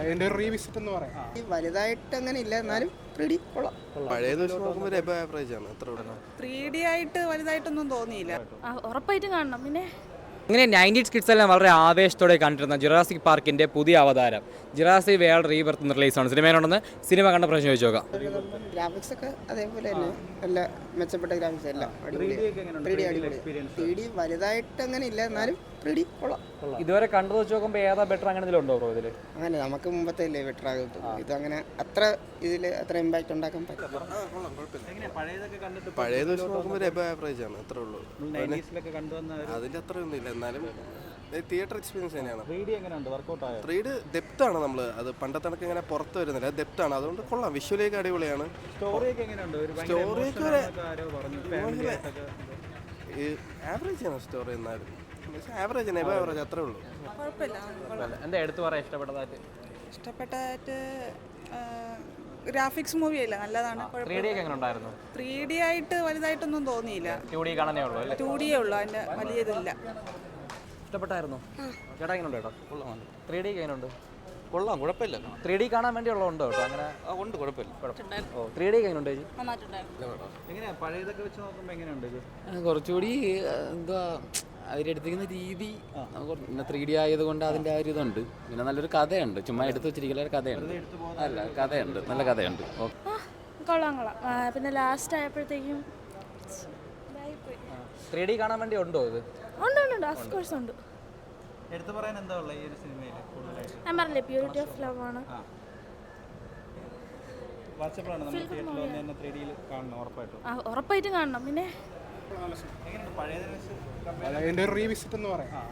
അതിന്റെ ഒരു റീവിസിറ്റ് എന്ന് പറയാം. വലുതായിട്ട് അങ്ങനെ ഇല്ല, എന്നാലും 3D കൊള്ളാം. പഴയത് വെച്ച് നോക്കുമ്പോൾ എബോ ആവറേജ് ആണ്. അത്ര 3D ആയിട്ട് വലുതായിട്ടൊന്നും തോന്നിയില്ല. ഉറപ്പായിട്ടും കാണണം. പിന്നെ ഇങ്ങനെ 90s കിഡ്സ് എല്ലാം വളരെ ആവേശത്തോടെ കണ്ടിരുന്ന ജുറാസിക് പാർക്കിന്റെ പുതിയ അവതാരം ജുറാസിക് വേൾഡ് റീബർത്ത് റിലീസാണ്. സിനിമയിലുണ്ടെന്ന് സിനിമ കണ്ട പ്രശ്നം ചോദിച്ചു നോക്കാം. ഗ്രാഫിക്സ് ഒക്കെ അതേപോലെ തന്നെ നല്ല മെച്ചപ്പെട്ട ഗ്രാഫിക്സ് എല്ലാം അടിപൊളി. 3D അടിപൊളി. 3D വലുതായിട്ട് അങ്ങനെ ഇല്ല, എന്നാലും 3D കൊള്ളാം. ഇതുവരെ കണ്ടു വെച്ച് നോക്കുമ്പോൾ ഏതാ ബെറ്റർ അങ്ങനെ എന്തെങ്കിലും ഉണ്ടോ ബ്രോ ഇതിൽ? അങ്ങനെ നമുക്ക് മുമ്പത്തെ അല്ലേ ബെറ്റർ ആകും. ഇത് അങ്ങനെ അത്ര അത്ര ഇമ്പാക്ട് ഉണ്ടാക്കാൻ പറ്റും. പഴയത് വെച്ച് നോക്കുമ്പോൾ എബോ ആവറേജ് ആണ്. അത്രേ ഉള്ളൂ. അതിന്റെ അത്ര ഒന്നും ഇല്ല, എന്നാലും തിയേറ്റർ എക്സ്പീരിയൻസ് തന്നെയാണ്. 3D ഡെപ്ത് ആണ്. നമ്മൾ അത് പണ്ടത്തെ കണക്ക് ഇങ്ങനെ പുറത്ത് വരുന്നില്ല, ഡെപ്ത് ആണ്. അതുകൊണ്ട് കൊള്ളാം. വിഷ്വലേക്ക് അടിപൊളിയാണ്. സ്റ്റോറിയൊക്കെ ആവറേജ് ആണ് സ്റ്റോറി. എന്നാലും ആവറേജ് ആണ്, എബോ ആവറേജ് അത്രേ ഉള്ളൂ. എന്താ എടുത്തു പറയാൻ ഇഷ്ടപ്പെട്ടതായിട്ട്? ഇഷ്ടപ്പെട്ടായിട്ട് ഗ്രാഫിക്സ് മൂവി അല്ല, നല്ലതാണ്. 3D ഒക്കെ എങ്ങനെ ഉണ്ടായിരുന്നു? 3D ആയിട്ട് വലുതായിട്ടൊന്നും തോന്നിയില്ല. 2D കാണാനേ ഉള്ളൂ അല്ലേ? 2D ഉള്ളു, അതിന്റെ വലിയ ഇതില്ല. ഇഷ്ടപ്പെട്ടായിരുന്നു ചേട്ടാ? എങ്ങനെ ഉണ്ട് ചേട്ടാ? 3D ഒക്കെ എങ്ങനെയുണ്ട്? കൊള്ളാം, കുഴപ്പമില്ല. 3D കാണാൻ വേണ്ടിയുള്ളതുണ്ടോ കേട്ടോ? അങ്ങനെ ഉണ്ട്, കുഴപ്പമില്ല. 3D ഒക്കെ എങ്ങനെയുണ്ട് ചേച്ചി? എങ്ങനെയാ പഴയതൊക്കെ വെച്ച് നോക്കുമ്പോൾ എങ്ങനെയുണ്ട് ഇത്? കുറച്ചുകൂടി എന്തുവാ അവരെടുത്തിരിക്കുന്ന രീതി പിന്നെ 3D ആയതുകൊണ്ട് അതിൻ്റെ ആ ഒരു ഇതുണ്ട്. പിന്നെ നല്ലൊരു കഥയുണ്ട്. ചുമ്മാ എടുത്ത് വെച്ചിരിക്കുന്ന ഒരു കഥയുണ്ട്. അല്ല, കഥയുണ്ട്, നല്ല കഥയുണ്ട്. കൊള്ളാം. പിന്നെ ലാസ്റ്റ് ആയപ്പോഴത്തേക്കും 3D കാണാൻ വേണ്ടി ഉണ്ടോ ഇത്? ഉണ്ട്, ഓഫ് കോഴ്സ് ഉണ്ട്. എടുത്തു പറയാൻ എന്താ ഉള്ളത് ഈ ഒരു സിനിമയിൽ കൂടുതലായിട്ട്? ഞാൻ പറഞ്ഞില്ലേ, പ്യൂരിറ്റി ഓഫ് ലവ് ആണ്. വാട്സപ്പിലാണ് നമ്മൾ തിയേറ്ററിൽ വന്ന് തന്നെ 3Dയിൽ കാണണം ഉറപ്പായിട്ടും. ഉറപ്പായിട്ടും കാണണം. പിന്നെ എങ്ങനെയുണ്ട് പഴയതിനെ വെച്ച്? അതിന്റെ ഒരു റീവിസിറ്റ് എന്ന് പറയാം.